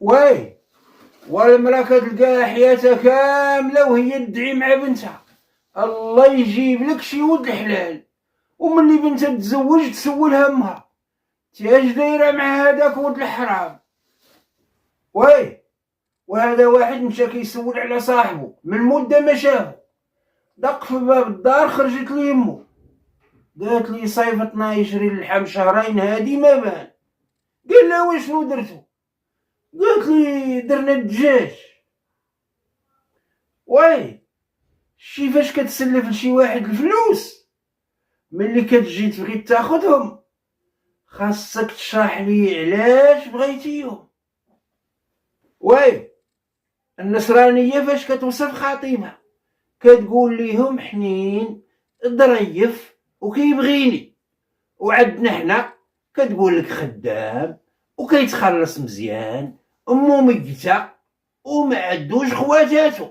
وي والمراه كتلقاها حياتها كامله وهي تدعي مع بنتها الله يجيب لك شي ولد الحلال، وملي بنتها تزوج تسول همها تاش دايره مع هذاك ولد الحرام. وي وهذا واحد مشى كيسول على صاحبه من مده ما شافو، دق في باب الدار خرجت لي يمو قالت لي صيفطنا يشري اللحم شهرين هادي ما بان. قال لها واشنو درتو؟ قالت لي درنا الدجاج. وي شي فاش كتسلف لشي واحد الفلوس ملي كتجي تبغي تاخدهم خاصك تشرح لي علاش بغيتيهم. وي النصرانيه فاش كتوصف خطيبها كتقول ليهم حنين ظريف وكيبغيني، وعندنا حنا كتقول لك خدام وكيتخلص مزيان امو ميته وما عندوش خواتاتو.